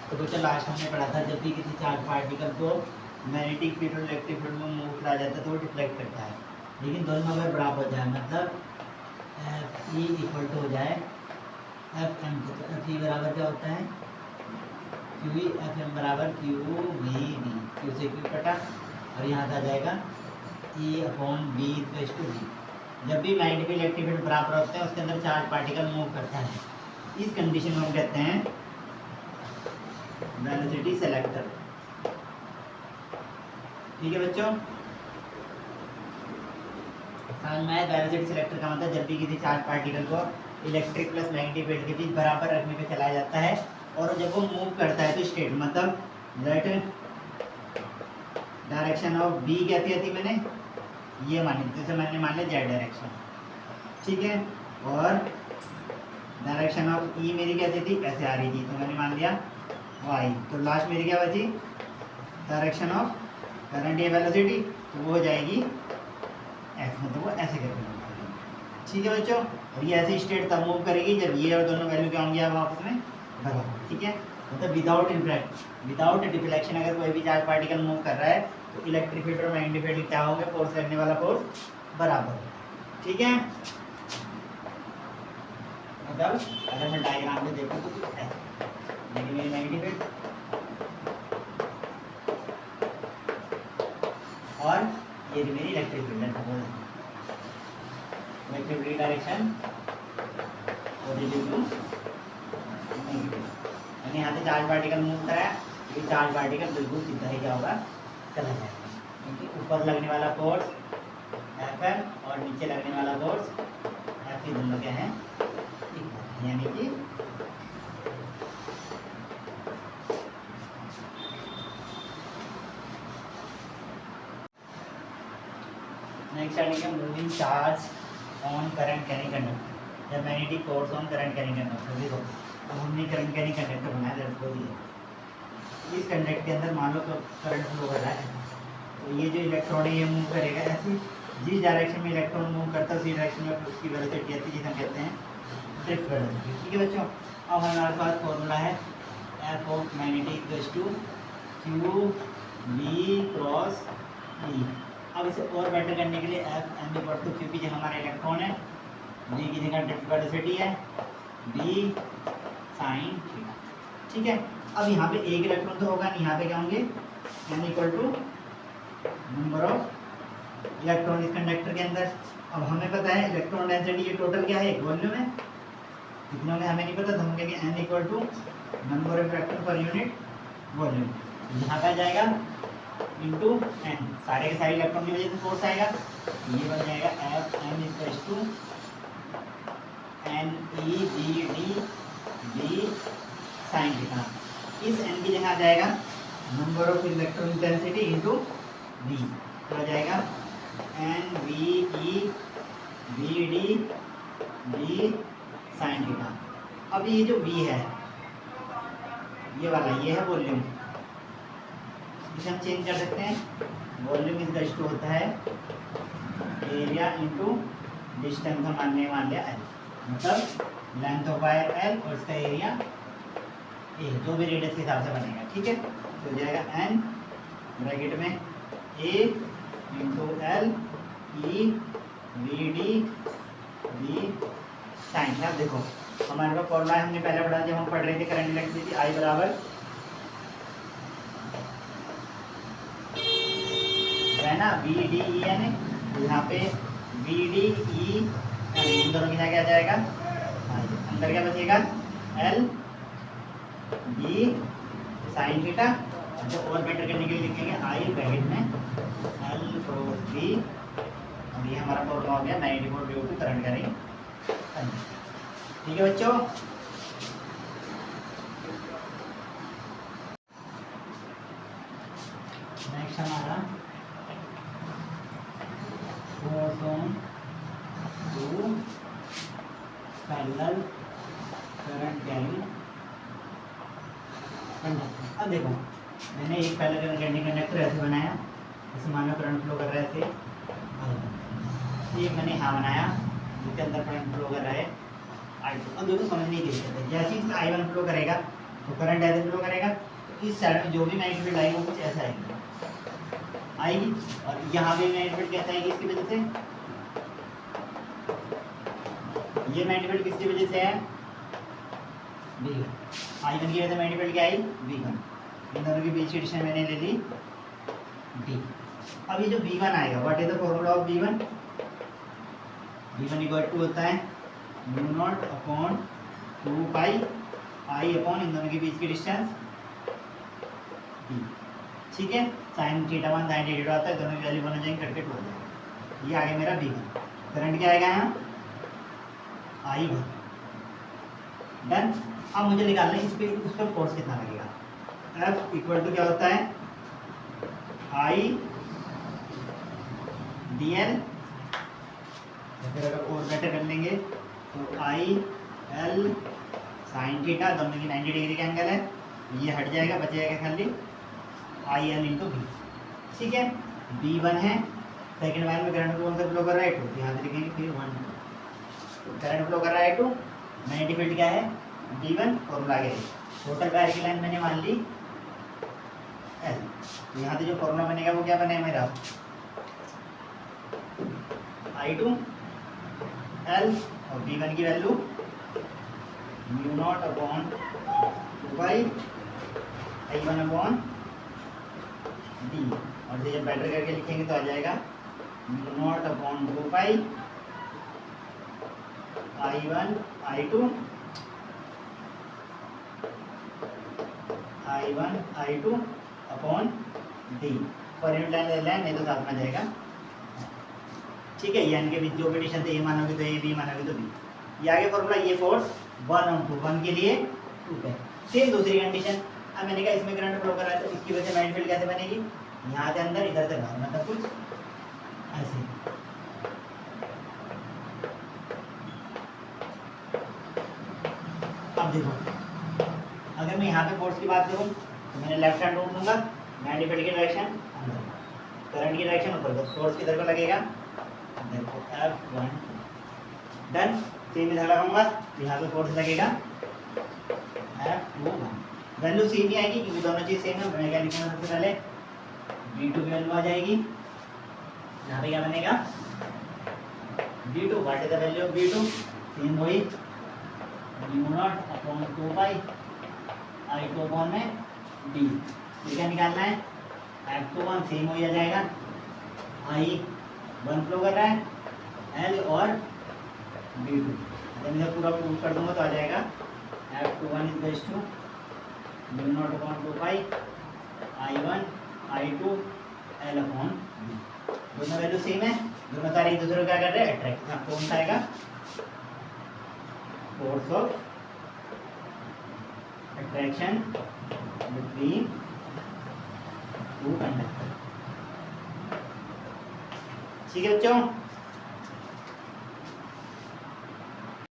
तो बच्चों लास्ट हमने पढ़ा था जब भी किसी चार्ज पार्टिकल को मैग्नेटिक फील्ड और इलेक्ट्रिक फील्ड में मूव करा जाता है तो वो डिफ्लेक्ट करता है, लेकिन दोनों अगर बराबर हो जाए, मतलब एफ ई इक्वल टू हो जाए एफ एम के, तो एफ ई बराबर क्या होता है क्यू ई, एफ एम बराबर क्यू वी बी, क्यू से क्यू कटा और यहाँ आ जाएगा E upon B equal to B. जब भी मैग्नेटिक इलेक्ट्रिक फील्ड बराबर होते हैं उसके अंदर चार्ज पार्टिकल मूव करता है, इस कंडीशन में हम कहते हैं वेलोसिटी सेलेक्टर। ठीक है बच्चों, समझ में आया? वेलोसिटी सेलेक्टर का मतलब जब भी किसी चार्ज पार्टिकल को इलेक्ट्रिक प्लस मैग्नेटिक फील्ड के बीच बराबर रखने पे चलाया जाता है और जब वो मूव करता है तो स्टेट मतलब दैट डायरेक्शन ऑफ बी क्या थी मैंने ये मानी, जैसे मैंने मान लिया जेड डायरेक्शन, ठीक है, और डायरेक्शन ऑफ ई मेरी कैसी थी ऐसे आ रही थी तो मैंने मान लिया वाई, तो लास्ट मेरी क्या बची डायरेक्शन ऑफ करंट या वेलोसिटी, तो वो हो जाएगी एफ, मतलब वो ऐसे करके। ठीक है बच्चों, और ये ऐसे स्टेट तब मूव करेगी जब ये और दोनों वैल्यू क्या होंगी अब आपस में बराबर। ठीक है, मतलब विदाउट इम्पैक्ट विदाउट डिफ्लेक्शन अगर कोई भी चार्ज पार्टिकल मूव कर रहा है तो इलेक्ट्रिक फील्ड और मैग्नेटिक फील्ड क्या होंगे, फोर्स लगने वाला फोर्स बराबर। ठीक है, मतलब अगर मैं डायग्राम में देखूँ तो कुछ ऐसे, लेकिन मेरी नेगेटिव फील्ड और ये मेरी इलेक्ट्रिक फील्ड है, electric field direction positive to negative, यानी यहाँ से चार्ज पार्टिकल मूव करा है, ये चार्ज पार्टिकल बिल्कुल सीधा ही क्या होगा चला जाएगा, क्योंकि ऊपर लगने वाला फोर्स एफ है और नीचे लगने वाला फोर्स एफ, दोनों क्या है इक्वल, यानी कि नेक्स्ट आएगा moving charge on current carrying conductor, जब magnetic force on current carrying conductor. देखो अब हमने करंट कैरिंग कंडक्टर बनाया, दैट्स व्हाट ये, इस कंडक्टर के अंदर मान लो करंट फ्लो कर रहा है, तो ये जो इलेक्ट्रॉन है ये मूव करेगा ऐसे, जिस डायरेक्शन में इलेक्ट्रॉन मूव करता है उसी डायरेक्शन में उसकी वेलोसिटी आती है जिसे हम कहते हैं ड्रिफ्ट वेलोसिटी। ठीक है बच्चों, अब हमारे पास फॉर्मूला है F of magnetic equals to Q V cross E. अब इसे और बेटर करने के लिए F M equal to Q की जगह हमारा इलेक्ट्रॉन है, वी की जगह ड्रिफ्ट वेलोसिटी है, डी साइन थीटा। ठीक है, अब यहाँ पे एक इलेक्ट्रॉन तो होगा नहीं, यहाँ पे क्या होंगे N equal to number of electron इस कंडक्टर के अंदर। अब हमें पता है इलेक्ट्रॉन डेंसिटी ये टोटल क्या है वॉल्यूम है, कितना में हमें नहीं पता, तो हम कहेंगे N equal to number of electron per unit volume, यहाँ पे जाएगा इंटू एन, सारे के सारे इलेक्ट्रॉन की वजह से फोर्स आएगा, ये बन जाएगा F N equal to N E D D D sine theta. इस एन की जगह आ जाएगा number of electron intensity into D, तो आ जाएगा N V E V D D sine theta. अब ये जो वी है ये वाला ये है वॉल्यूम, इसे हम चेंज कर सकते हैं, वॉल्यूम इज इक्वल टू होता है एरिया इंटू डिस्टेंस, हम मान लिया एल, मतलब लेंथ ऑफ वायर एल और इसका एरिया ए, जो भी रेडियस के हिसाब से बनेगा। ठीक है, तो हो जाएगा एन ब्रैकेट में A into L E V D D sine. अब देखो हमारे पास फॉर्मूला हमने पहले पढ़ा जब हम पढ़ रहे थे करंट इलेक्ट्रिसिटी, आई बराबर है ना वी डी ई एन, यहाँ पे वी डी ई एन, इन दोनों की जगह क्या जाएगा अंदर क्या बचेगा एल बी साइन थीटा, जो और बेटर करने के लिए लिखेंगे आई ब्रैकेट में एल क्रॉस बी, और ये हमारा फॉर्मूला हो गया magnetic force due to current carrying conductor. ठीक है बच्चों, नेक्स्ट हमारा force on two parallel current carrying conductor. अब देखो मैंने एक पैरेलल करंट कैरिंग कंडक्टर ऐसे बनाया, जैसे मान लो करंट फ्लो कर रहा है ऐसे, एक मैंने यहाँ बनाया जिसके अंदर करंट फ्लो कर रहा है I2। अब देखो समझने की जरूरत है, जैसे ही इसमें I1 फ्लो करेगा तो करंट ऐसे फ्लो करेगा, इस साइड में जो भी मैग्नेटिक फील्ड आएगी वो कुछ ऐसा आएगी, और यहाँ भी मैग्नेटिक फील्ड कैसा आएगी इसकी वजह से, ये मैग्नेटिक फील्ड किसकी वजह से है, V1, I1 की वजह से मैग्नेटिक फील्ड क्या आई, V1, इन दोनों के बीच की डिस्टेंस मैंने ले ली D। अब ये जो V1 आएगा, what is the formula of V1, V1 equal to होता है mu naught upon 2 pi I upon इन दोनों के बीच की डिस्टेंस D, ठीक है। साइन थीटा 1 साइन थीटा 2 आता है, दोनों की वैल्यू बन जाएंगे, कट हो जाएगा। ये आ गया मेरा V1, करंट क्या आएगा यहाँ I1, डन। अब मुझे निकालना है उस पर फोर्स कितना लगेगा, F इक्वल टू क्या होता है I dl, फिर अगर और बेटर कर लेंगे तो I L साइन थीटा, दोनों की 90 डिग्री का एंगल है, ये हट जाएगा, बच जाएगा खाली I L इंटू बी, ठीक है। B1 है, सेकेंड वायर में करंट कौन सा फ्लो कर रहा है, टू, यहाँ से लिखेंगे फिर 1 करंट फ्लो कर रहा है टू, मैग्नेटिक फील्ड क्या है D1, फॉर्मूला आगे टोटल वायर की लाइन मैंने मान ली L, तो यहाँ से जो फॉर्मूला बनेगा वो क्या बनेगा मेरा I2 L, और B1 की value mu naught upon 2 pi I1 upon D, और जब बेटर करके लिखेंगे तो आ जाएगा mu naught upon 2 pi I1 I2 upon D, per unit line ले लें, नहीं तो साथ में जाएगा, ठीक है। यानी के बीच जो भी डिस्टेंस ए मानोगे तो ए, बी मानोगे तो बी, ये आगे फॉर्मूला, ये फोर्स 1 और 2, 1 के लिए 2 पे। सेम दूसरी कंडीशन, अब मैंने कहा इसमें करंट फ्लो कर रहा है तो इसकी वजह से मैग्नेटिक फील्ड कैसे बनेगी, यहाँ से अंदर इधर से बाहर, मतलब कुछ ऐसे। अब देखो, अगर मैं यहाँ पे फोर्स की बात करूँ तो मैंने लेफ्ट हैंड रूल लूँगा, मैग्नेटिक फील्ड की डायरेक्शन अंदर, करंट की डायरेक्शन ऊपर, फोर्स किधर को लगेगा, देखो F1, डन। सेम इधर लगाऊंगा, यहाँ पे फोर्स लगेगा F2, वैल्यू सेम ही आएगी क्योंकि दोनों चीज़ सेम है। मैं क्या लिखूंगा सबसे पहले, V2 की वैल्यू आ जाएगी, यहाँ पे क्या बनेगा V2, what is the value of V2, same वही म्यू नॉट अपॉन 2 पाई I2 अपॉन में D, ये क्या निकालना है F21, सेम वही आ जाएगा, I1 फ्लो कर रहा है L और B2, जब मैं पूरा प्रूव कर दूंगा तो आ जाएगा F21 is best to mu naught upon 2 pi I1 I2 L upon B, दोनों वैल्यू सेम है, दोनों सारे एक दूसरे को क्या कर रहे हैं अट्रैक्ट, हाँ कौन सा आएगा force of attraction between two conductor, ठीक है बच्चों।